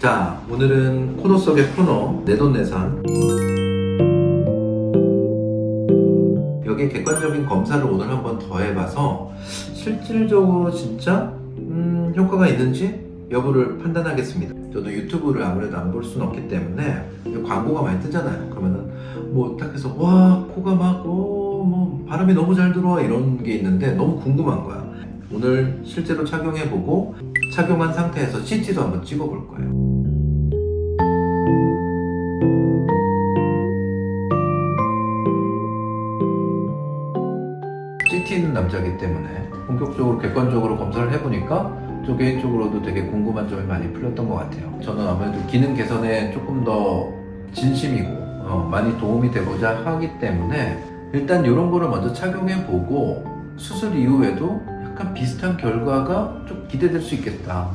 자, 오늘은 코너 속의 코너 내돈내산. 여기에 객관적인 검사를 오늘 한번 더 해봐서 실질적으로 진짜 효과가 있는지 여부를 판단하겠습니다. 저도 유튜브를 아무래도 안 볼 수는 없기 때문에 광고가 많이 뜨잖아요. 그러면은 뭐 딱 해서 와 코가 막 뭐 바람이 너무 잘 들어와 이런 게 있는데 너무 궁금한 거야. 오늘 실제로 착용해보고 착용한 상태에서 CT도 한번 찍어볼 거예요. CT 있는 남자이기 때문에 본격적으로 객관적으로 검사를 해보니까 저 개인적으로도 되게 궁금한 점이 많이 풀렸던 것 같아요. 저는 아무래도 기능 개선에 조금 더 진심이고 많이 도움이 되고자 하기 때문에 일단 이런 거를 먼저 착용해보고 수술 이후에도 약간 비슷한 결과가 좀 기대될 수 있겠다.